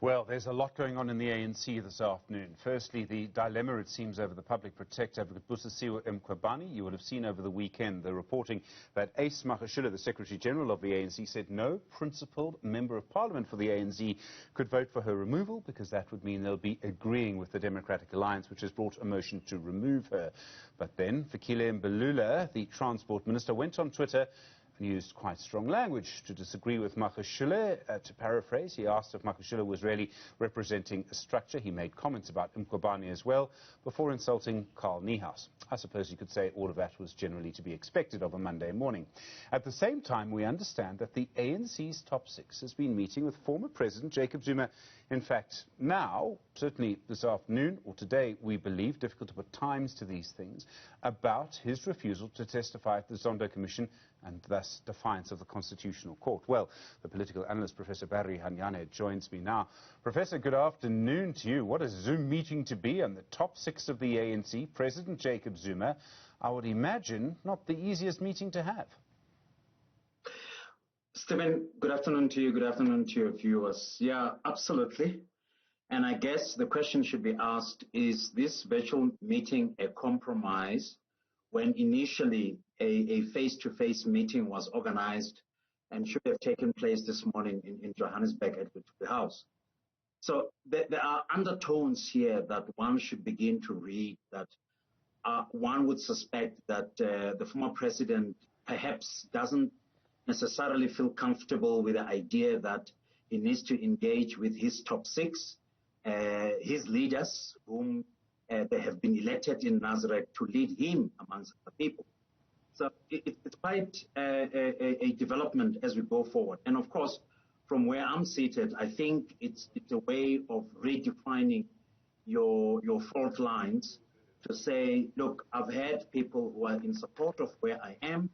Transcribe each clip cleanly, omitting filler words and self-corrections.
Well, there's a lot going on in the ANC this afternoon. Firstly, the dilemma, it seems, over the Public Protector Busisiwe Mkhwebane. You will have seen over the weekend the reporting that Ace Magashule, the Secretary-General of the ANC, said no principled member of Parliament for the ANC could vote for her removal because that would mean they'll be agreeing with the Democratic Alliance, which has brought a motion to remove her. But then Fikile Mbalula, the Transport Minister, went on Twitter and used quite strong language to disagree with Magashule. To paraphrase, he asked if Magashule was really representing a structure. He made comments about Mkhwebane as well, before insulting Carl Niehaus. I suppose you could say all of that was generally to be expected of a Monday morning. At the same time, we understand that the ANC's top six has been meeting with former President Jacob Zuma. In fact, now, certainly this afternoon or today, we believe, difficult to put times to these things, about his refusal to testify at the Zondo Commission and thus defiance of the Constitutional Court. Well, the political analyst, Professor Barry Hanyane, joins me now. Professor, good afternoon to you. What a Zoom meeting to be on the top six of the ANC, President Jacob Zuma. I would imagine not the easiest meeting to have. Stephen, good afternoon to you. Good afternoon to your viewers. Yeah, absolutely. And I guess the question should be asked, is this virtual meeting a compromise when initially a face-to-face meeting was organized and should have taken place this morning in Johannesburg at the House? So there are undertones here that one should begin to read, that one would suspect that the former president perhaps doesn't necessarily feel comfortable with the idea that he needs to engage with his top six, his leaders, whom they have been elected in Nazareth to lead him amongst the people. So it's quite a development as we go forward. And of course, from where I'm seated, I think it's a way of redefining your fault lines to say, look, I've had people who are in support of where I am,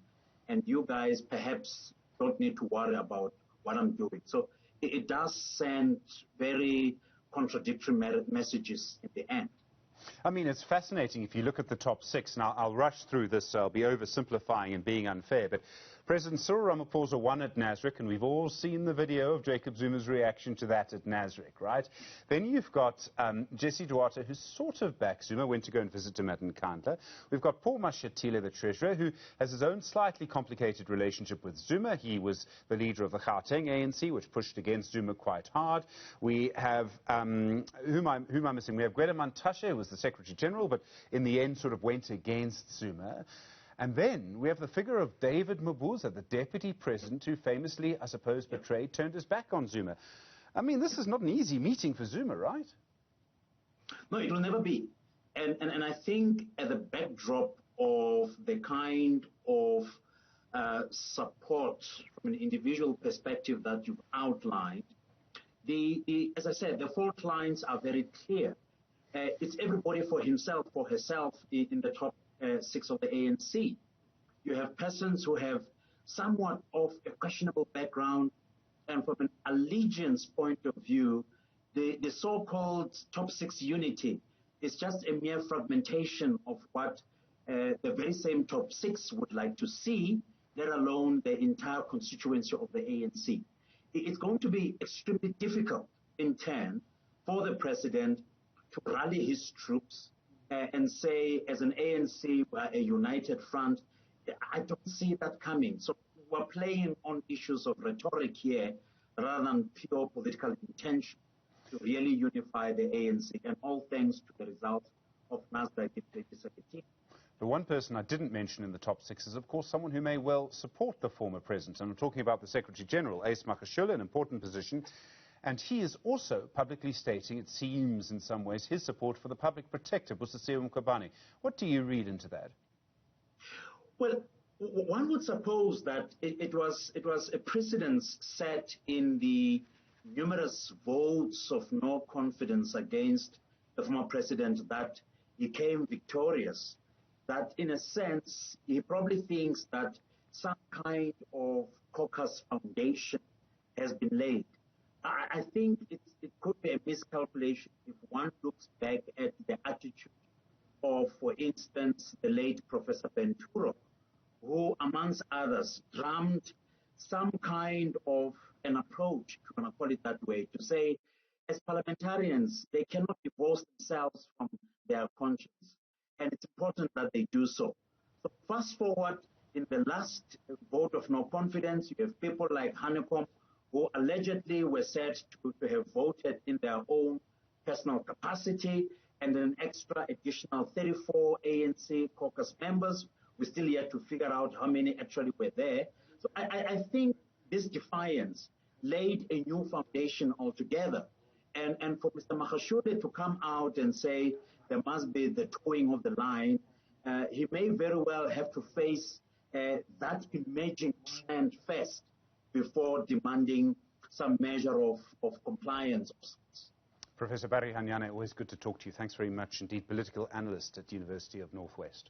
and you guys perhaps don't need to worry about what I'm doing. So it does send very contradictory messages in the end. I mean, it's fascinating if you look at the top six. Now, I'll rush through this. I'll be oversimplifying and being unfair. But President Cyril Ramaphosa won at Nasrec, and we've all seen the video of Jacob Zuma's reaction to that at Nasrec, right? Then you've got Jesse Duarte, who's sort of back Zuma, went to go and visit him at Nkandla. We've got Paul Mashatile, the treasurer, who has his own slightly complicated relationship with Zuma. He was the leader of the Gauteng ANC, which pushed against Zuma quite hard. We have, who am I missing? We have Gwede Mantashe, who was the Secretary-General, but in the end sort of went against Zuma. And then we have the figure of David Mabuza, the deputy president, who famously, I suppose, betrayed, turned his back on Zuma. I mean, this is not an easy meeting for Zuma, right? No, it will never be. And I think at the backdrop of the kind of support from an individual perspective that you've outlined, as I said, the fault lines are very clear. It's everybody for himself, for herself in the top six of the ANC. You have persons who have somewhat of a questionable background, and from an allegiance point of view, the so-called top six unity is just a mere fragmentation of what the very same top six would like to see, let alone the entire constituency of the ANC. It's going to be extremely difficult in turn for the president to rally his troops and say, as an ANC, we're a united front. I don't see that coming. So we're playing on issues of rhetoric here rather than pure political intention to really unify the ANC, and all thanks to the results of Nasrec in 2017. The one person I didn't mention in the top six is, of course, someone who may well support the former president. And I'm talking about the Secretary-General, Ace Magashule, an important position. And he is also publicly stating, it seems in some ways, his support for the Public Protector Busisiwe Mkhwebane. What do you read into that? Well, one would suppose that it was a precedence set in the numerous votes of no confidence against the former president that he came victorious, that in a sense he probably thinks that some kind of caucus foundation has been laid. I think it could be a miscalculation if one looks back at the attitude of, for instance, the late Professor Benturo, who, amongst others, drummed some kind of an approach, if you want to call it that way, to say as parliamentarians, they cannot divorce themselves from their conscience, and it's important that they do so. So fast forward, in the last vote of no confidence, you have people like Honeycomb, who allegedly were said to have voted in their own personal capacity, and an extra additional 34 ANC caucus members. We're still yet to figure out how many actually were there. So I think this defiance laid a new foundation altogether. And for Mr. Mkhwebane to come out and say there must be the towing of the line, he may very well have to face that emerging trend first before demanding some measure of compliance. Professor Barry Hanyane, always good to talk to you. Thanks very much indeed, political analyst at University of Northwest.